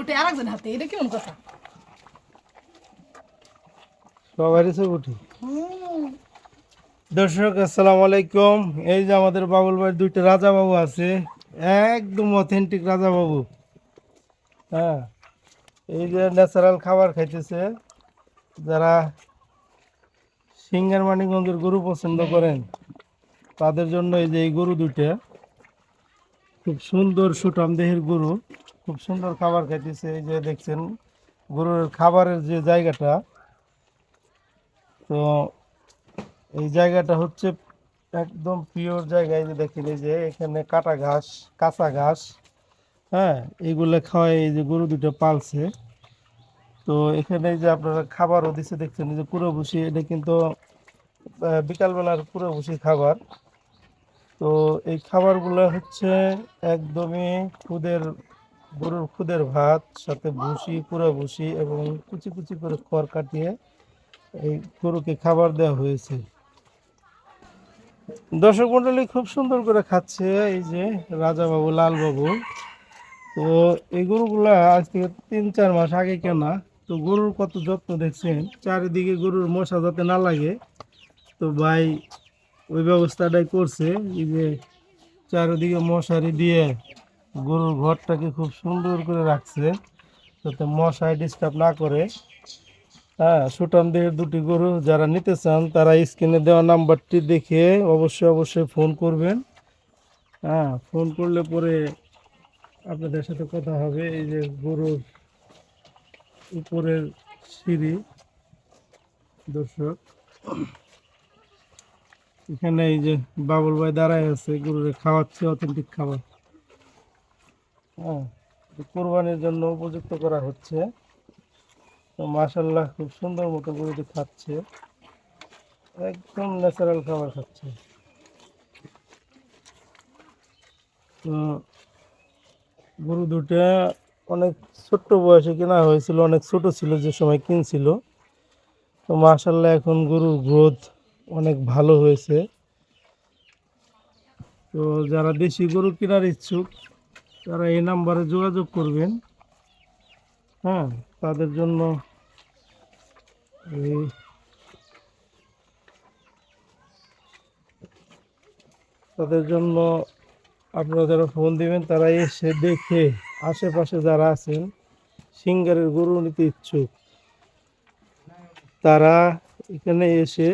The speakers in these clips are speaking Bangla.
উঠে আরেকজন হাতে, এটা কেমন কথা? সবারই ছবি উঠি। দর্শক আসসালামু আলাইকুম। এই যে আমাদের বাবুল ভাইয়ের দুইটা রাজা বাবু আছে, একদম অথেন্টিক রাজা বাবু। হ্যাঁ, এই যে ন্যাচারাল খাবার খাইতেছে। যারা সিঙ্গার মানিকগঞ্জের গরু পছন্দ করেন তাদের জন্য এই যে এই গরু দুইটা খুব সুন্দর সুঠাম দেহের গরু, খুব সুন্দর খাবার খাইতেছে। এই যে দেখছেন গরুর খাবারের যে জায়গাটা, তো এই জায়গাটা হচ্ছে একদম পিওর জায়গা। এই যে দেখেন, এই যে এখানে কাটা ঘাস, কাঁচা ঘাস, হ্যাঁ, এইগুলো খাওয়াই এই যে গরু দুটো পালছে। তো এখানে যে আপনারা খাবারও দিচ্ছে দেখছেন, এই যে পুরো ভুসি, এটা কিন্তু বিকালবেলার পুরো ভুসি খাবার। তো এই খাবারগুলো হচ্ছে একদমই খুদের, গরুর খুদের ভাত সাথে ভুসি, পুরো ভুসি এবং কুচি কুচি করে খড় কাটিয়ে এই গরুকে খাবার দেওয়া হয়েছে। দর্শক মন্ডলী খুব সুন্দর করে খাচ্ছে এই যে রাজা বাবু, লাল বাবু। তো এই গরুগুলা আজ থেকে 3-4 মাস আগে কেনা। তো গরুর কত যত্ন দেখছেন, চারিদিকে গরুর মশা যাতে না লাগে, তো ভাই ওই ব্যবস্থাটাই করছে। এই যে চারিদিকে মশারি দিয়ে গরুর ঘরটাকে খুব সুন্দর করে রাখছে যাতে মশায় ডিস্টার্ব না করে। হ্যাঁ, সুঠাম দেহের দুটি গরু যারা নিতে চান তারা স্ক্রিনে দেওয়া নাম্বারটি দেখে অবশ্যই ফোন করবেন। হ্যাঁ, ফোন করলে পরে আপনাদের সাথে কথা হবে। এই যে গরুর উপরের সিঁড়ি, দর্শক এখানে এই যে বাবুল ভাই দাঁড়ায় আছে, গরুর খাওয়াচ্ছে অথেন্টিক খাবার। হ্যাঁ, কোরবানির জন্য উপযুক্ত করা হচ্ছে। তো মাশাল্লাহ খুব সুন্দর মতো গরুটি খাচ্ছে, একদম ন্যাচারাল খাবার খাচ্ছে। তো গরু দুটা অনেক ছোট্ট বয়সে কেনা হয়েছিল, অনেক ছোট ছিল যে সময় কিনছিল। তো মাশাল্লাহ এখন গরুর গ্রোথ অনেক ভালো হয়েছে। তো যারা দেশি গরু কেনার ইচ্ছুক তারা এই নাম্বারে যোগাযোগ করবেন। হ্যাঁ, তাদের জন্য এই তাদের জন্য আপনারা যারা ফোন দিবেন তারা এসে দেখে, আশেপাশে যারা আছেন সিঙ্গারের গরু নিতে ইচ্ছুক তারা এখানে এসে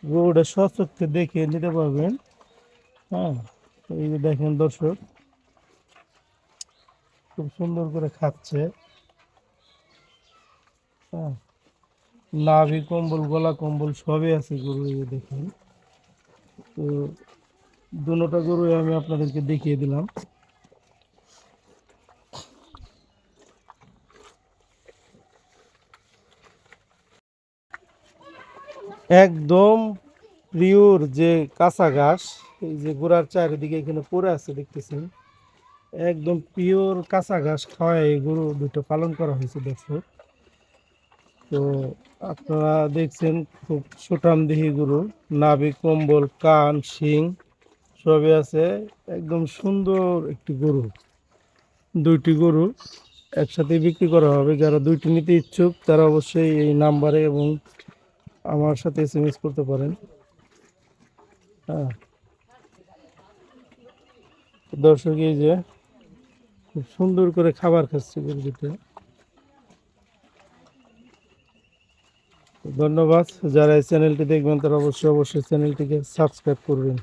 গরুটা সচক্ষে দেখে নিতে পারবেন। হ্যাঁ, এই যে দেখেন দর্শক খুব সুন্দর করে খাচ্ছে। হ্যাঁ, নাভি কম্বল, গলা কম্বল সবই আছে গরু, এই যে দেখেন। তো দুটোটা গরু আমি আপনাদেরকে দেখিয়ে দিলাম। একদম পিওর যে কাঁচা ঘাস, এই যে গোড়ার চারিদিকে এখানে পড়ে আছে দেখতেছেন, একদম পিওর কাঁচা ঘাস খাওয়ায় এই গরু দুটো পালন করা হয়েছে দর্শক। তো আপনারা দেখছেন খুব সুঠাম দেহি গরু, নাভি কম্বল, কান, শিং সবই আছে, একদম সুন্দর একটি গরু। দুইটি গরু একসাথে বিক্রি করা হবে। যারা দুইটি নিতে ইচ্ছুক তারা অবশ্যই এই নাম্বারে এবং আমার সাথে SMS করতে পারেন। হ্যাঁ, দর্শক এই যে খুব সুন্দর করে খাবার খাচ্ছে গরু দুটো। ধন্যবাদ। যারা এই চ্যানেলটি দেখবেন তারা অবশ্যই চ্যানেলটিকে সাবস্ক্রাইব করবেন।